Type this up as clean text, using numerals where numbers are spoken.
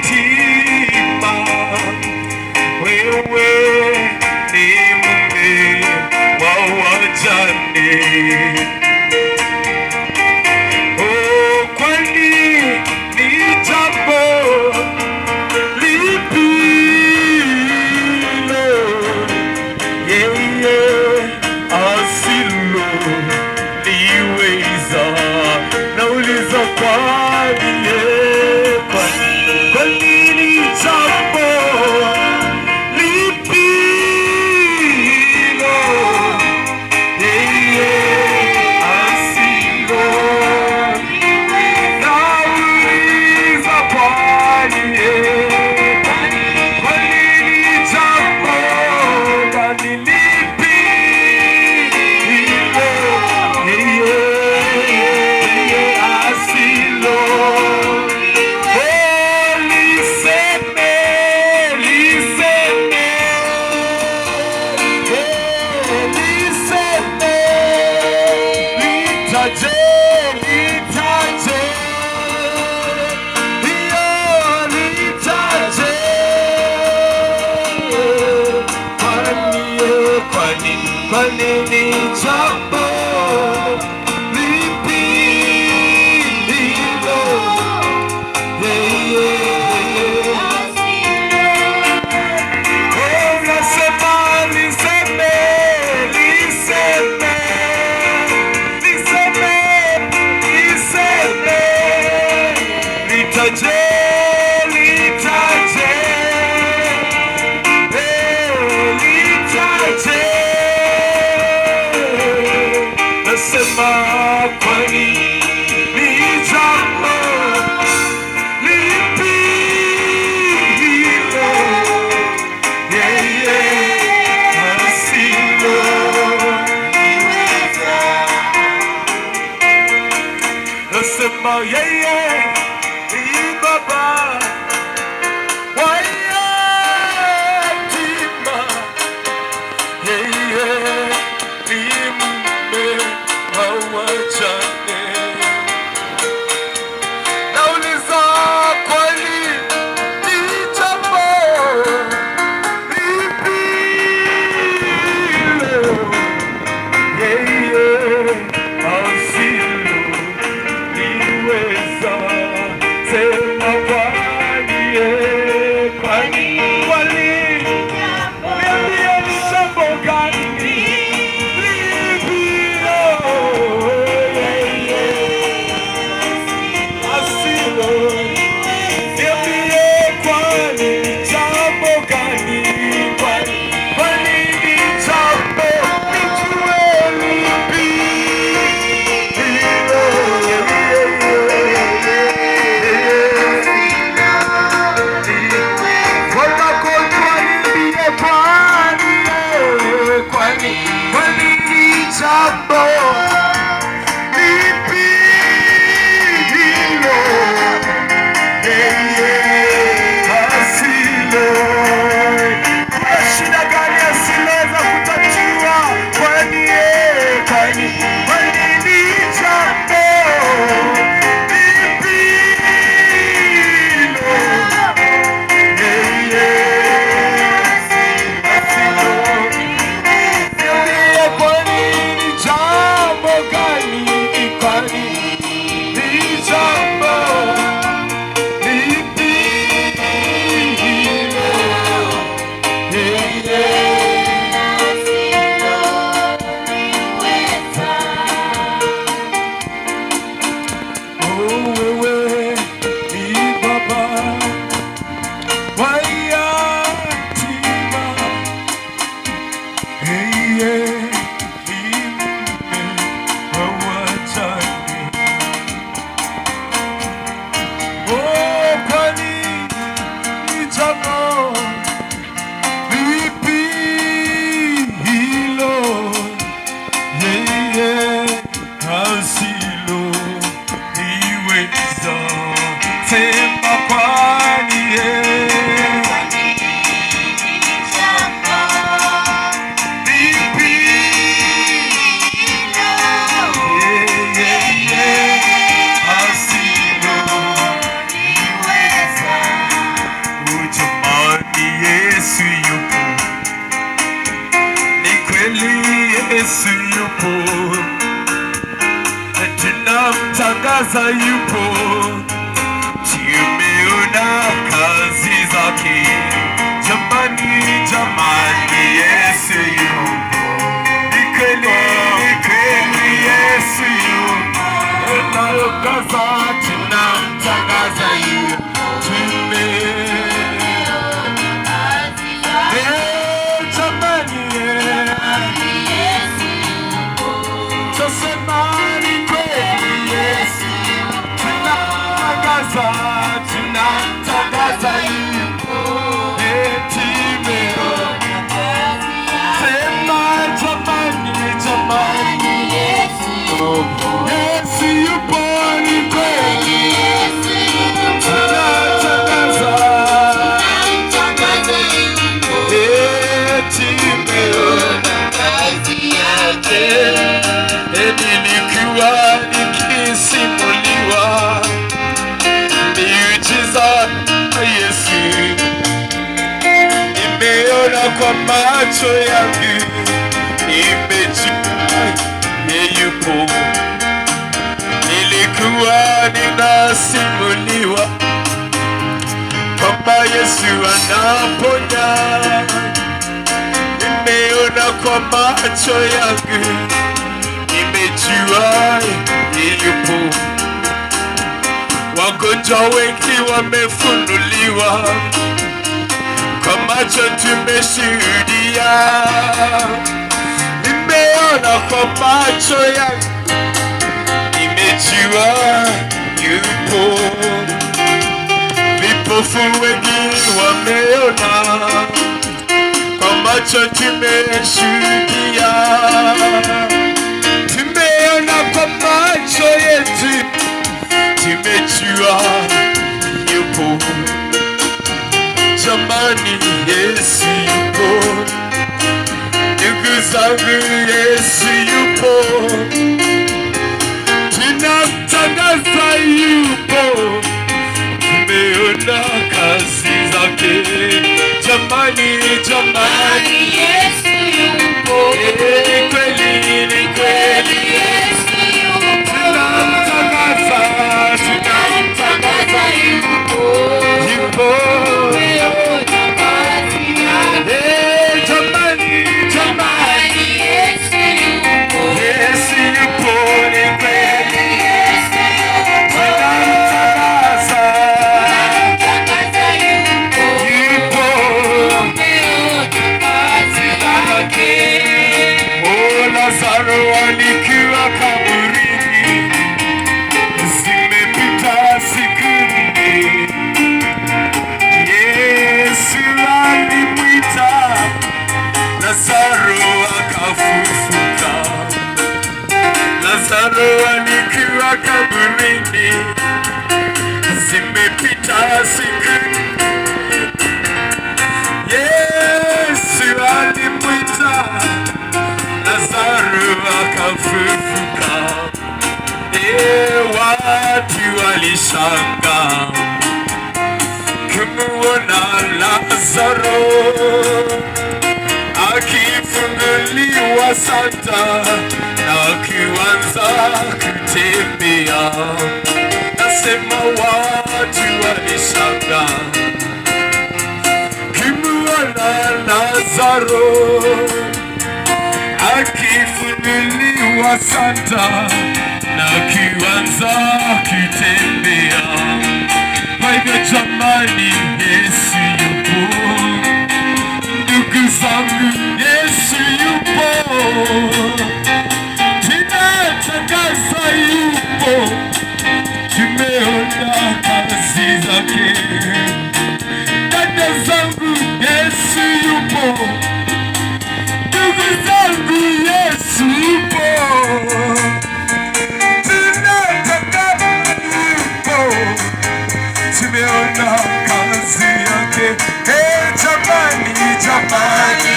wayatima, wewe ni mume wa wajane. Oh, kwani ni jambo lipi hilo yeye asiloliweza? Nauliza kwani ni jambo lipi hilo yeye asiloliweza? Nauliza kwani ni jambo lipi hilo yeye asilo. Kwani ni jambo lipi hilo yeye nasema liseme litaje nasema kwani ni jambo lipi hilo yeye asiloliweza? Nasema yeye ni baba wa yatima, yeye ni mume wa wajane. Nauliza kwani ni jambo lipi hilo yeye asiloliweza? Sema kwani niambie ni jambo gani lipi hilo yeye asiloliweza? Niambie kwani ni jambo gani? Kwani ni jambo nijue lipi hilo wanagonjwa niambie kwani ni jambo lipi hilo yeye asiloliweza? Kuna shida gani asiloweza kutatua? Kwani ni jambo lipi hilo yeye asiloliweza? Niambie kwani ni jambo gani? Kwani ni jambo lipi hilo yeye wewe ni baba wa yatima, yeye ni mume wa wajane. Kwani ni jambo lipi hilo yeye asiloliweza? Sema kwani lipi Yesu yupo, tunamtangaza yupo, tumeona kazi zake. Jamani, jamani, Yesu yupo, ni kweli Yesu yupo, tunamtangaza yupo, nilikuwa nikisimuliwa miujiza Yesu, nimeona kwa macho yangu, nimejua yupo. Nilikuwa ninasimuliwa kwamba Yesu anaponya, nimeona kwa macho yangu, nimejua yupo. Wagonjwa wengi wamefunuliwa, kwa macho tumeshuhudia, nimeona kwa macho yangu, nimejua yupo. Vipofu wengi wameona, kwa macho tumeshuhudia, tumeona kwa macho yetu, tumejua yupo. Jamani, Yesu yupo, ndugu zangu, Yesu yupo, tunamtangaza yupo, tumeona kazi zake. Jamani, jamani, Yesu yupo, ni kweli Yesu yupo, tunamtangaza yupo, yupo. Alikuwa kaburini, zimepita siku nne. Yesu alimwita Lazaro akafufuka. Lazaro alikuwa kaburini, zimepita siku nne. Yesu alimwita Lazaro akafufuka. Watu walishangaa kumuona Lazaro akifunguliwa sanda na kuanza kutembea. Nasema watu walishangaa kumuona Lazaro akifunguliwa sanda na kuanza kutembea. Kwa hivyo jamani, Yesu yupo, ndugu zangu, Yesu yupo, tunatangaza yupo, tumeona kazi zake. Dada zangu, Yesu yupo, ndugu zangu, Yesu yupo, tunataka yupo, tumeona kazi yake. Jamani, jamani,